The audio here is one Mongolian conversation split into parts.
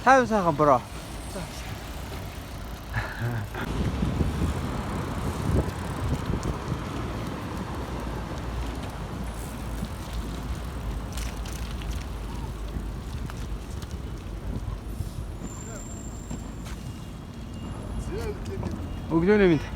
타요 사람 보러. 옥전입니다.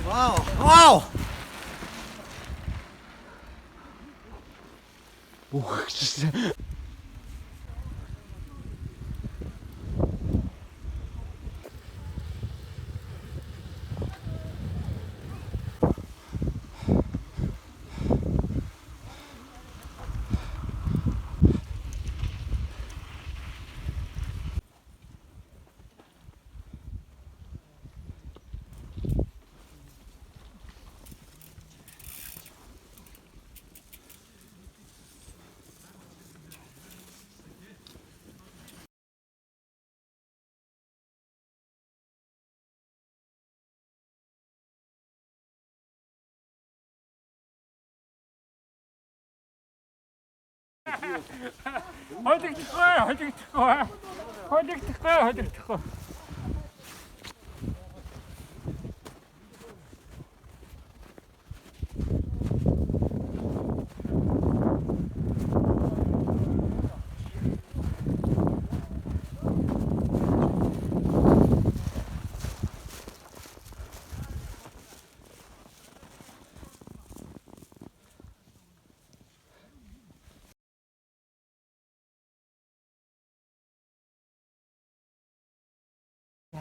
Wow, wow. 오 진짜. Heute treu, heute treu, heute treu, heute treu.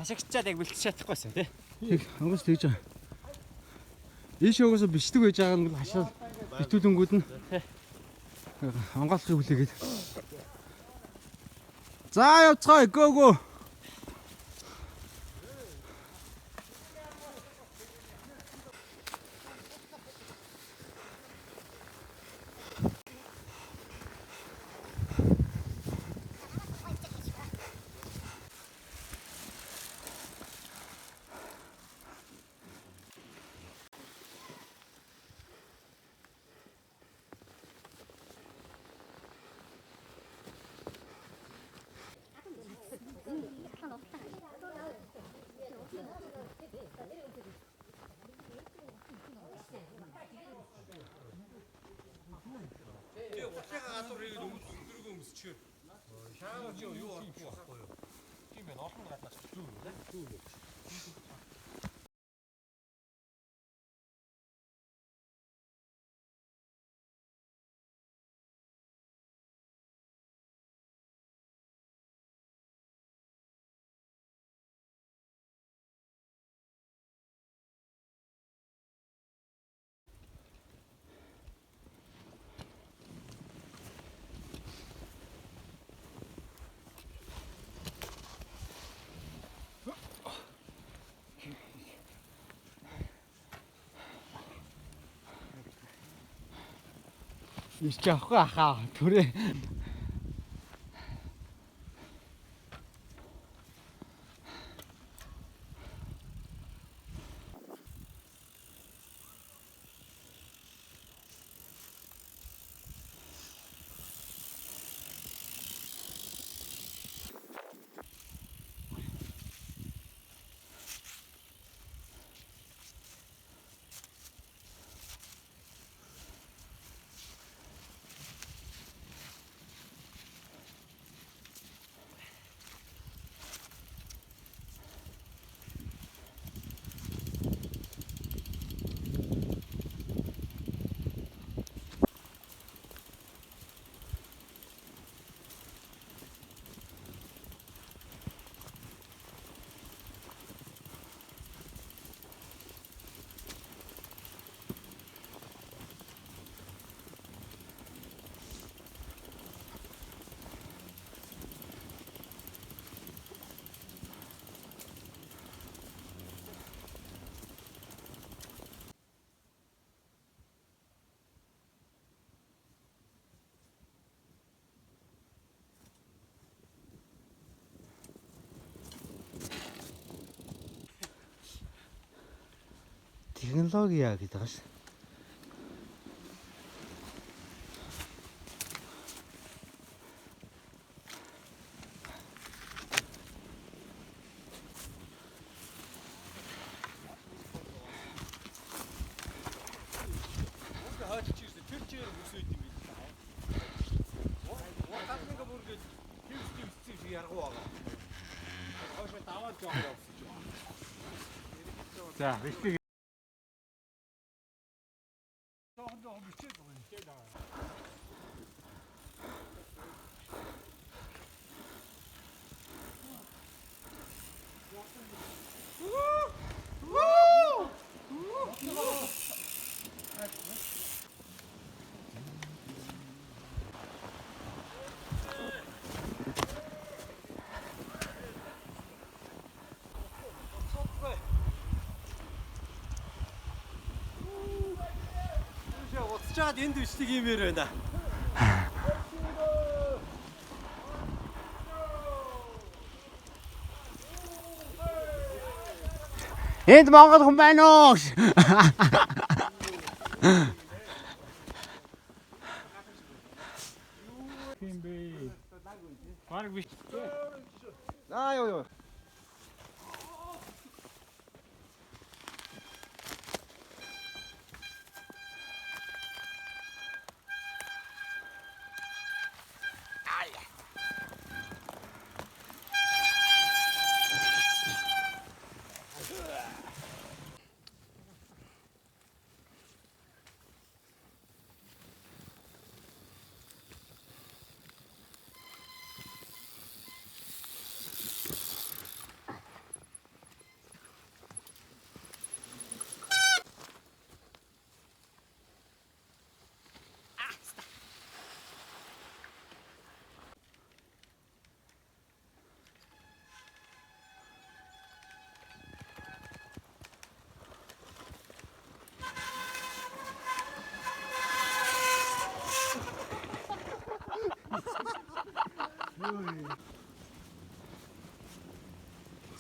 Ашигчаад яг бэлтэж чадахгүйсэн тий. Онгоц тэгж байгаа. Ийш өгөөсө бичдэг байж байгаа нь хашаал битүүлэнгүүд нь онгоцыг хүлээгээд. За явцгаая гөө. Ирч авахгүй ахаа түрээ. Технология гэдэг байгаа ш. За, бэлтгийг. Уцчаад энд бичдэг юмэр байна. Энд Монгол хүн байна уу? Тийм бэ. Бараг биш. Аа ёо.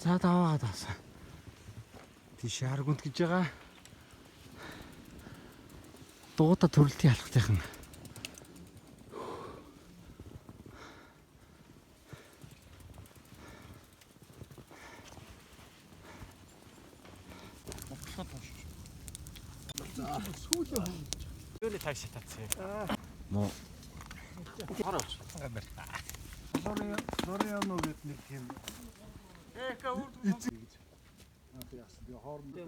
За даваа даас. Тийш харгунд гэж байгаа. Дуута төрөлтийн алхтайхан. Юуны таг шатаацсан юм. Мо. Хараач. Лориано гэд нэг тийм Эка үрд. яасан би хоорондоо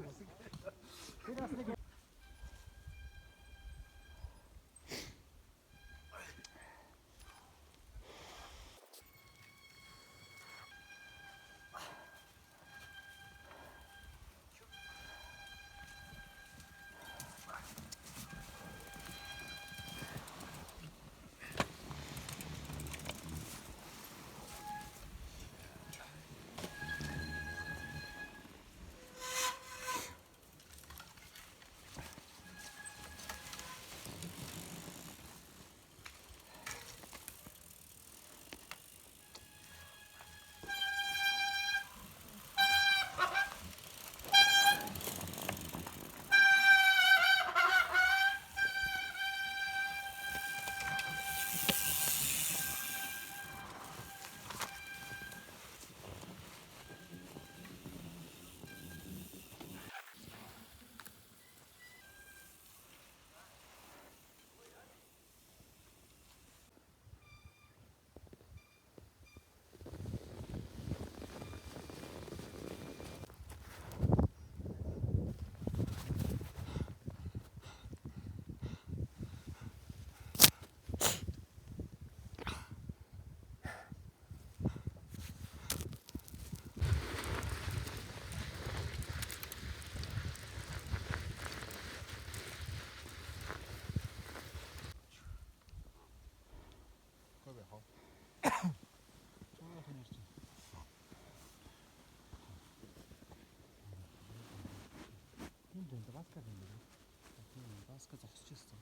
Баска юм байна. Баска зогсож ирсэн.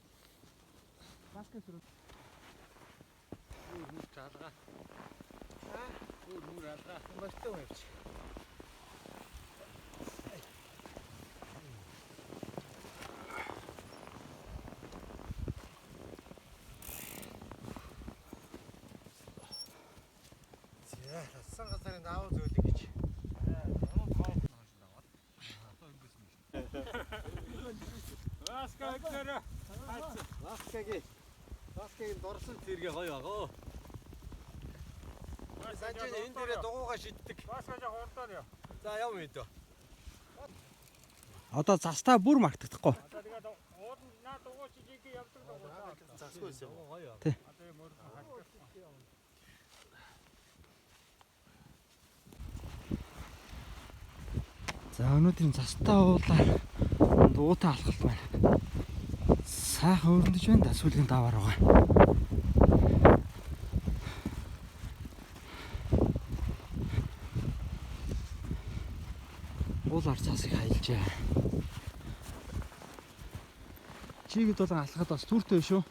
Баска зүрх. Мөр чаалгаа. Мөр алгаа. Мартаа явж. За, сан газарын даав зөөлөг гэж. Ласкагийн дорсон тэргээ гоё байгаа. Санжин энэ дээрээ дугуйгаа шиддэг. За яв мэдээ. Одоо застаа бүр мартагдахгүй. Тэгээд ууданд наа дугуй чиг явдаг дугуй. Засгүй байсан. Гоё. Тий. Одоо юм уу хальтаа. За өнөөдрийн застаа уулаар дуутай алхалт байна. Сайхан өрнөж байна да сүүлийн даваар байгаа. Уулаар цаасыг хаялжээ. Чигэд болон алхахад бас түртэй шүү.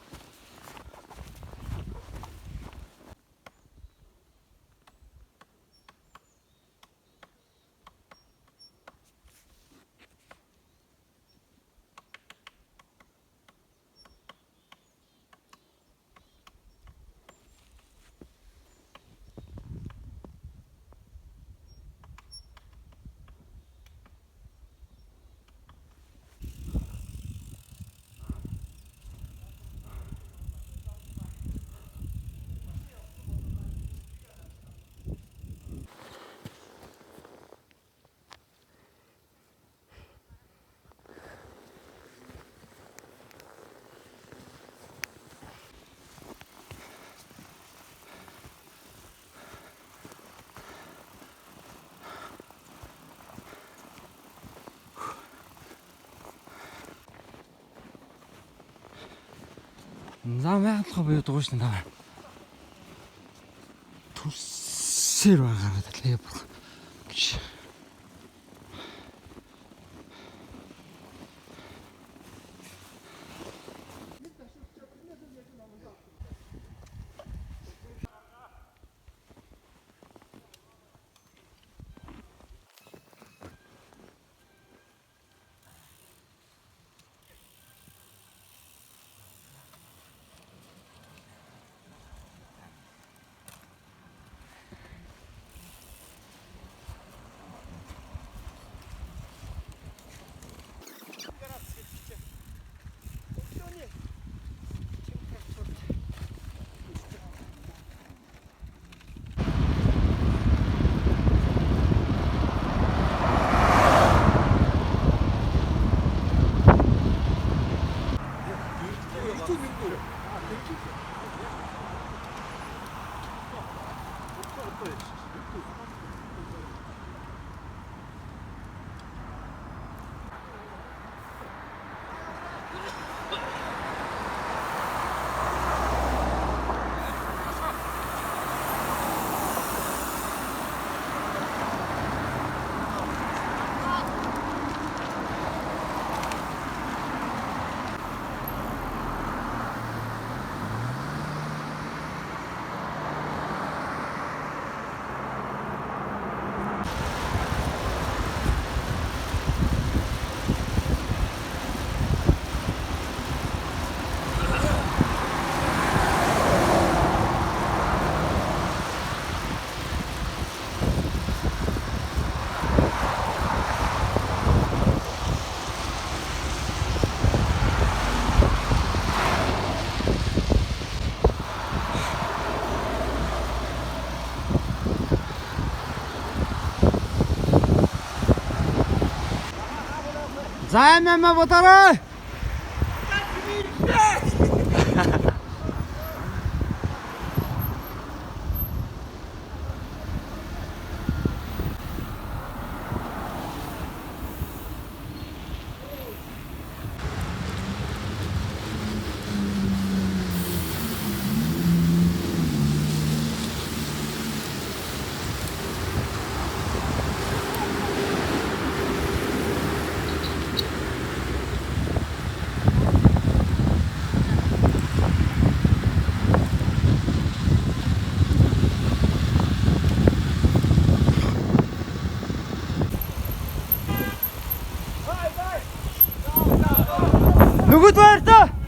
Зам яадлах бий дууш наа. Түсэр байгаа талээ бүр. За мама бодорой. Бүгд баярлалаа.